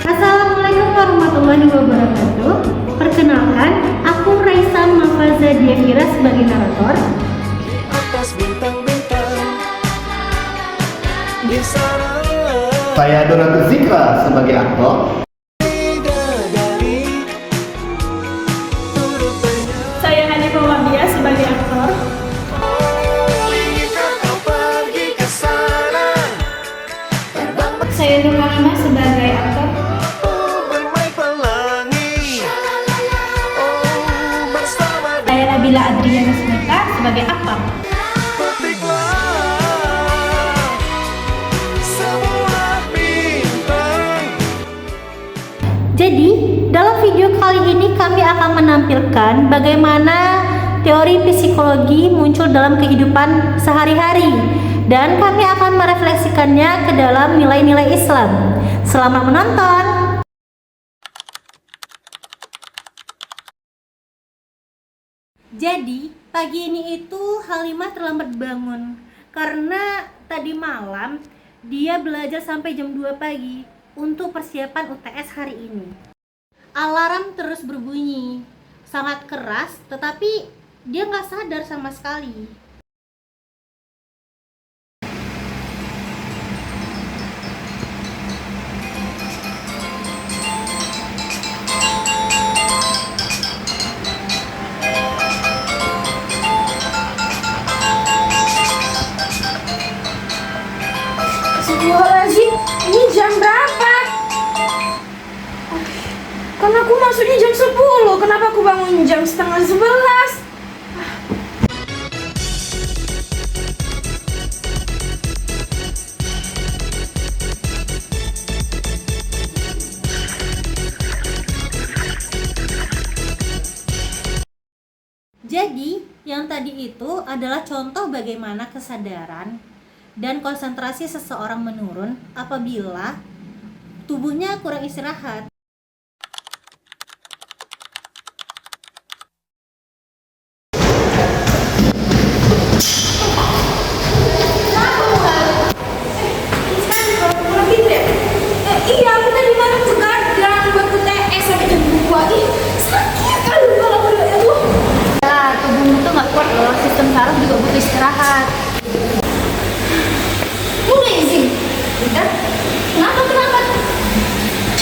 Assalamualaikum warahmatullahi wabarakatuh. Perkenalkan, aku Raisa Mafaza Diavira sebagai narator. Saya Donatus Zikra sebagai aktor. Saya Hanifah Wabia sebagai aktor. Saya Nur Kalimah sebagai aktor. Saya Nabila Adriana Smita sebagai aktor. Jadi, dalam video kali ini kami akan menampilkan bagaimana teori psikologi muncul dalam kehidupan sehari-hari dan kami akan merefleksikannya ke dalam nilai-nilai Islam. Selamat menonton. Jadi, pagi ini itu Halimah terlambat bangun karena tadi malam dia belajar sampai jam 2 pagi untuk persiapan UTS hari ini. Alarm terus berbunyi, sangat keras, tetapi dia nggak sadar sama sekali. Astagfirullahaladzim, ini jam berapa? Kan aku masuknya jam 10, kenapa aku bangun jam setengah 11? Jadi, yang tadi itu adalah contoh bagaimana kesadaran dan konsentrasi seseorang menurun apabila tubuhnya kurang istirahat. Iya, aku tadi malam begadang buat UTS sampai jam 2. Ih, sakit kali kepala aku itu. Ya, tubuhmu tuh nggak kuat loh, sistem saraf juga butuh istirahat. Udah izin. Udah. Kenapa?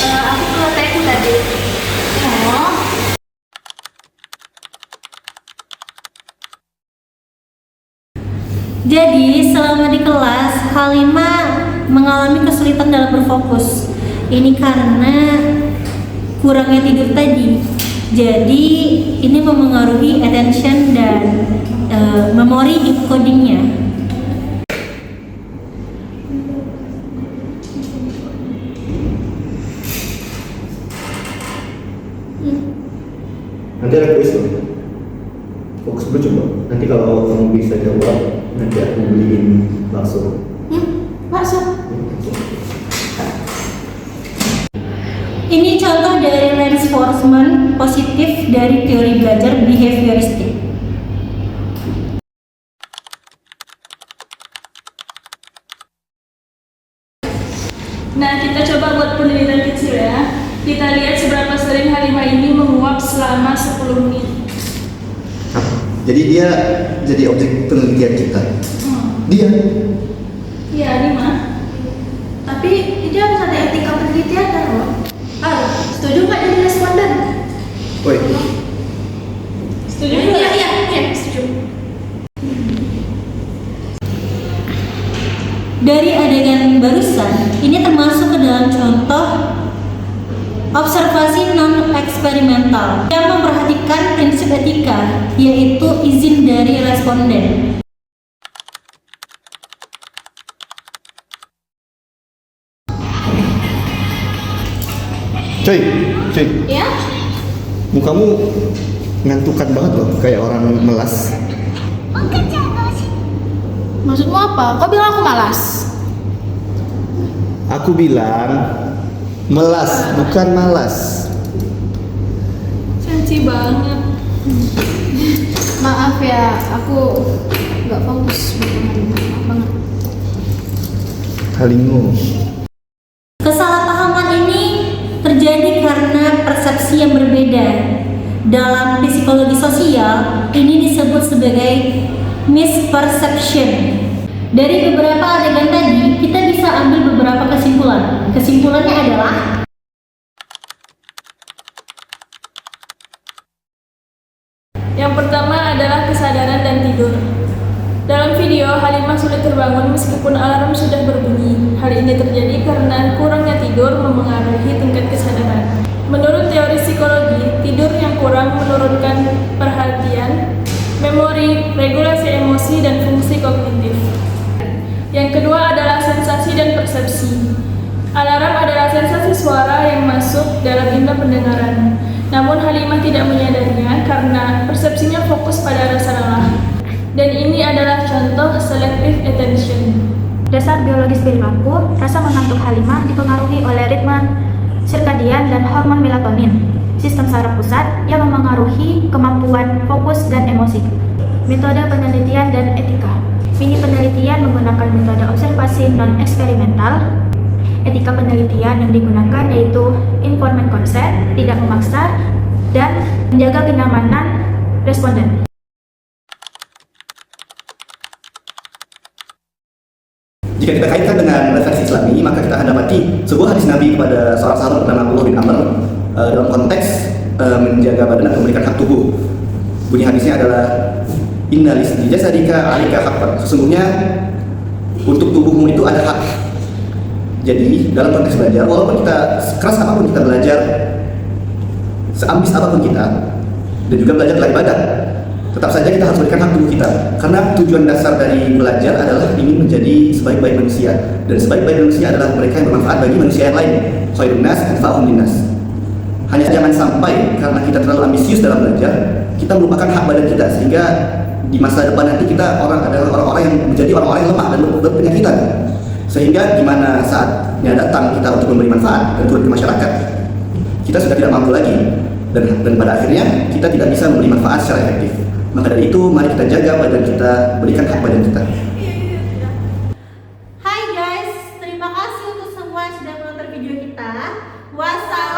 Aku keluar tadi. Oh. Jadi, selama di kelas, Halimah mengalami kesulitan dalam berfokus. Ini karena kurangnya tidur tadi. Jadi, ini memengaruhi attention dan memori encodingnya. Nanti ada kuis loh. Fokus dulu coba. Nanti kalau kamu bisa jawab, nanti aku beliin bakso. Bakso. Ini contoh dari reinforcement positif dari teori belajar behavioristik. Nah, kita coba buat penelitian kecil ya. Kita lihat seberapa sering Halimah ini menguap selama 10 menit. Jadi dia jadi objek penelitian kita. Dia. Iya, Halimah. Tapi itu harus ada etika penelitian kan, loh. Setuju nggak jadi responden? Woi. Setuju? Iya, setuju. Dari adegan barusan, ini termasuk ke dalam contoh observasi non-eksperimental yang memperhatikan prinsip etika, yaitu izin dari responden. Cuy. Ya? Mukamu ngantukan banget loh, kayak orang melas. Maksudmu apa? Kau bilang aku malas? Aku bilang melas, bukan malas. Sensi banget. Maaf ya, aku nggak fokus. Maaf banget. Halingo. Kesalahpahaman ini terjadi karena persepsi yang berbeda. Dalam psikologi sosial, ini disebut sebagai misperception. Dari beberapa adegan tadi, kita bisa ambil beberapa kesimpulan. Kesimpulannya adalah Yang pertama adalah kesadaran dan tidur. Dalam video, Halimah sulit terbangun meskipun alarm sudah berbunyi. Hal ini terjadi karena kurangnya tidur memengaruhi tingkat kesadaran. Menurut teori psikologi, tidur yang kurang menurunkan perhatian, memori, regulasi emosi, dan fungsi kognitif. Yang kedua adalah sensasi dan persepsi. Alarm adalah sensasi suara yang masuk dalam indera pendengaran. Namun Halimah tidak menyadarinya karena persepsinya fokus pada rasa lelah. Dan ini adalah contoh selective attention. Dasar biologis perilaku, rasa mengantuk Halimah dipengaruhi oleh ritme sirkadian dan hormon melatonin, sistem saraf pusat yang memengaruhi kemampuan fokus dan emosi. Metode penelitian dan etika. Mini penelitian menggunakan metode observasi non-eksperimental. Etika penelitian yang digunakan yaitu informed consent, tidak memaksa, dan menjaga kenyamanan responden. Jika kita kaitkan dengan versi Islami, maka kita akan dapati sebuah hadis Nabi kepada seorang sahabat bernama Abdullah bin Amr dalam konteks menjaga badan atau memberikan hak tubuh. Bunyi hadisnya adalah Inna li jasadika 'alaika haqqan. Sesungguhnya untuk tubuhmu itu ada hak. Jadi dalam konteks belajar, walaupun kita keras apapun kita belajar, seambis apapun kita, dan juga belajar adalah ibadah, tetap saja kita harus berikan hak tubuh kita. Karena tujuan dasar dari belajar adalah ingin menjadi sebaik-baik manusia, dan sebaik-baik manusia adalah mereka yang bermanfaat bagi manusia yang lain. Khairun nas anfa'uhum linnas. Hanya jangan sampai karena kita terlalu ambisius dalam belajar, kita melupakan hak badan kita, sehingga di masa depan nanti kita adalah orang-orang yang menjadi orang-orang yang lemah dan berpenyakitan. Sehingga dimana saatnya datang kita untuk memberi manfaat dan turun ke masyarakat, kita sudah tidak mampu lagi, dan pada akhirnya kita tidak bisa memberi manfaat secara efektif. Maka dari itu mari kita jaga badan kita, berikan hak badan kita. Hai guys, terima kasih untuk semua yang sudah menonton video kita. Wassalamualaikum.